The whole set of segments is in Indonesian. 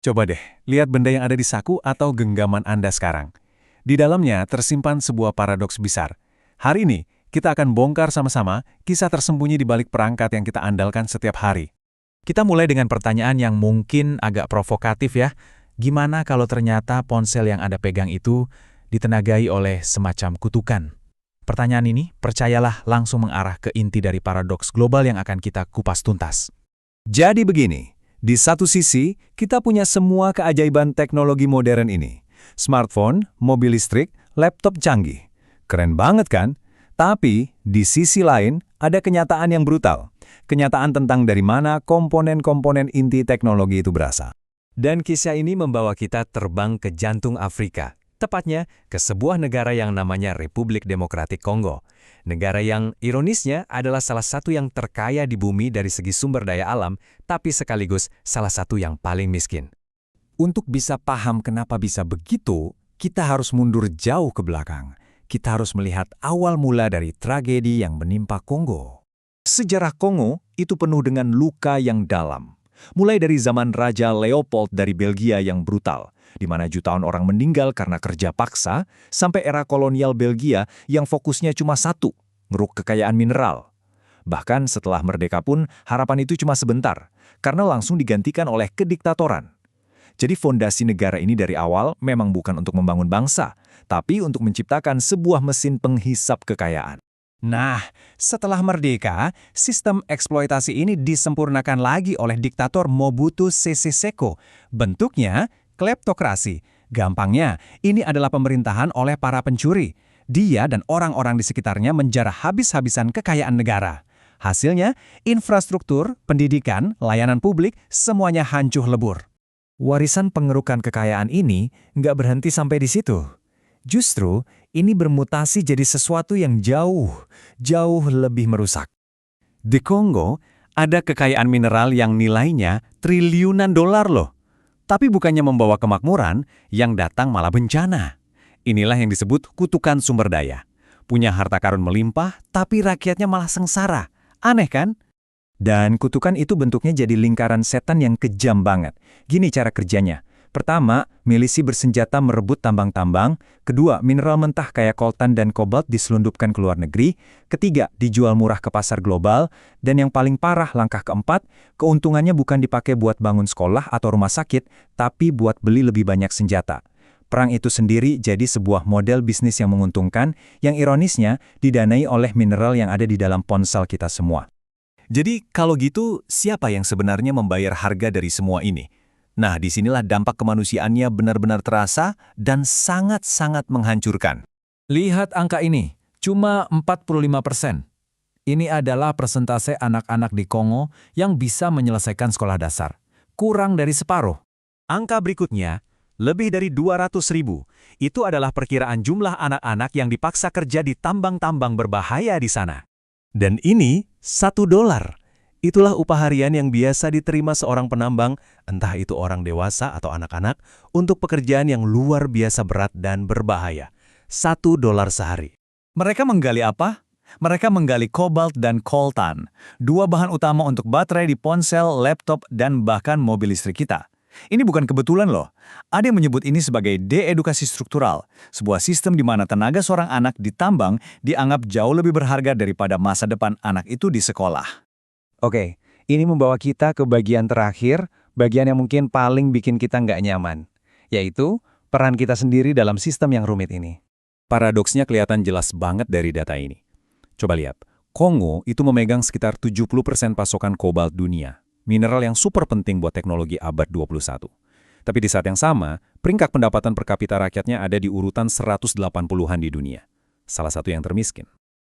Coba deh, lihat benda yang ada di saku atau genggaman Anda sekarang. Di dalamnya tersimpan sebuah paradoks besar. Hari ini, kita akan bongkar sama-sama kisah tersembunyi di balik perangkat yang kita andalkan setiap hari. Kita mulai dengan pertanyaan yang mungkin agak provokatif ya. Gimana kalau ternyata ponsel yang Anda pegang itu ditenagai oleh semacam kutukan? Pertanyaan ini, percayalah, langsung mengarah ke inti dari paradoks global yang akan kita kupas tuntas. Jadi begini, di satu sisi, kita punya semua keajaiban teknologi modern ini. Smartphone, mobil listrik, laptop canggih. Keren banget kan? Tapi, di sisi lain, ada kenyataan yang brutal. Kenyataan tentang dari mana komponen-komponen inti teknologi itu berasal. Dan kisah ini membawa kita terbang ke jantung Afrika. Tepatnya, ke sebuah negara yang namanya Republik Demokratik Kongo. Negara yang ironisnya adalah salah satu yang terkaya di bumi dari segi sumber daya alam, tapi sekaligus salah satu yang paling miskin. Untuk bisa paham kenapa bisa begitu, kita harus mundur jauh ke belakang. Kita harus melihat awal mula dari tragedi yang menimpa Kongo. Sejarah Kongo itu penuh dengan luka yang dalam. Mulai dari zaman Raja Leopold dari Belgia yang brutal, di mana jutaan orang meninggal karena kerja paksa, sampai era kolonial Belgia yang fokusnya cuma satu, ngeruk kekayaan mineral. Bahkan setelah merdeka pun, harapan itu cuma sebentar, karena langsung digantikan oleh kediktatoran. Jadi fondasi negara ini dari awal memang bukan untuk membangun bangsa, tapi untuk menciptakan sebuah mesin penghisap kekayaan. Nah, setelah merdeka, sistem eksploitasi ini disempurnakan lagi oleh diktator Mobutu Sese Seko. Bentuknya kleptokrasi. Gampangnya, ini adalah pemerintahan oleh para pencuri. Dia dan orang-orang di sekitarnya menjarah habis-habisan kekayaan negara. Hasilnya, infrastruktur, pendidikan, layanan publik, semuanya hancur lebur. Warisan pengerukan kekayaan ini nggak berhenti sampai di situ. Justru, ini bermutasi jadi sesuatu yang jauh lebih merusak. Di Kongo, ada kekayaan mineral yang nilainya triliunan dolar loh. Tapi bukannya membawa kemakmuran, yang datang malah bencana. Inilah yang disebut kutukan sumber daya. Punya harta karun melimpah, tapi rakyatnya malah sengsara. Aneh kan? Dan kutukan itu bentuknya jadi lingkaran setan yang kejam banget. Gini cara kerjanya. Pertama, milisi bersenjata merebut tambang-tambang. Kedua, mineral mentah kayak koltan dan kobalt diselundupkan ke luar negeri. Ketiga, dijual murah ke pasar global. Dan yang paling parah, langkah keempat, keuntungannya bukan dipakai buat bangun sekolah atau rumah sakit, tapi buat beli lebih banyak senjata. Perang itu sendiri jadi sebuah model bisnis yang menguntungkan, yang ironisnya didanai oleh mineral yang ada di dalam ponsel kita semua. Jadi, kalau gitu, siapa yang sebenarnya membayar harga dari semua ini? Nah, disinilah dampak kemanusiaannya benar-benar terasa dan sangat-sangat menghancurkan. Lihat angka ini, cuma 45%. Ini adalah persentase anak-anak di Kongo yang bisa menyelesaikan sekolah dasar. Kurang dari separuh. Angka berikutnya, lebih dari 200.000. Itu adalah perkiraan jumlah anak-anak yang dipaksa kerja di tambang-tambang berbahaya di sana. Dan ini $1. Itulah upah harian yang biasa diterima seorang penambang, entah itu orang dewasa atau anak-anak, untuk pekerjaan yang luar biasa berat dan berbahaya. $1 sehari. Mereka menggali apa? Mereka menggali kobalt dan koltan, dua bahan utama untuk baterai di ponsel, laptop, dan bahkan mobil listrik kita. Ini bukan kebetulan loh. Ada yang menyebut ini sebagai de-edukasi struktural, sebuah sistem di mana tenaga seorang anak ditambang dianggap jauh lebih berharga daripada masa depan anak itu di sekolah. Oke, ini membawa kita ke bagian terakhir, bagian yang mungkin paling bikin kita nggak nyaman, yaitu peran kita sendiri dalam sistem yang rumit ini. Paradoksnya kelihatan jelas banget dari data ini. Coba lihat, Kongo itu memegang sekitar 70% pasokan kobalt dunia, mineral yang super penting buat teknologi abad 21. Tapi di saat yang sama, peringkat pendapatan per kapita rakyatnya ada di urutan 180-an di dunia. Salah satu yang termiskin.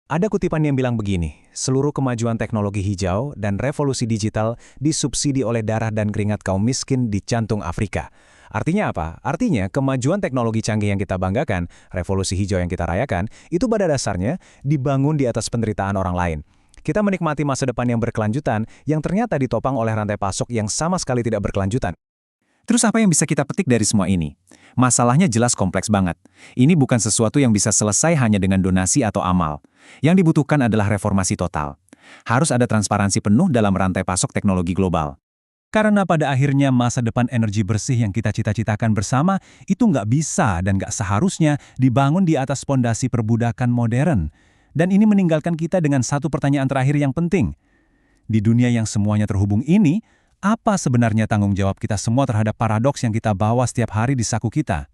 Ada kutipan yang bilang begini, seluruh kemajuan teknologi hijau dan revolusi digital disubsidi oleh darah dan keringat kaum miskin di jantung Afrika. Artinya apa? Artinya kemajuan teknologi canggih yang kita banggakan, revolusi hijau yang kita rayakan, itu pada dasarnya dibangun di atas penderitaan orang lain. Kita menikmati masa depan yang berkelanjutan yang ternyata ditopang oleh rantai pasok yang sama sekali tidak berkelanjutan. Terus apa yang bisa kita petik dari semua ini? Masalahnya jelas kompleks banget. Ini bukan sesuatu yang bisa selesai hanya dengan donasi atau amal. Yang dibutuhkan adalah reformasi total. Harus ada transparansi penuh dalam rantai pasok teknologi global. Karena pada akhirnya masa depan energi bersih yang kita cita-citakan bersama itu nggak bisa dan nggak seharusnya dibangun di atas pondasi perbudakan modern. Dan ini meninggalkan kita dengan satu pertanyaan terakhir yang penting. Di dunia yang semuanya terhubung ini, apa sebenarnya tanggung jawab kita semua terhadap paradoks yang kita bawa setiap hari di saku kita?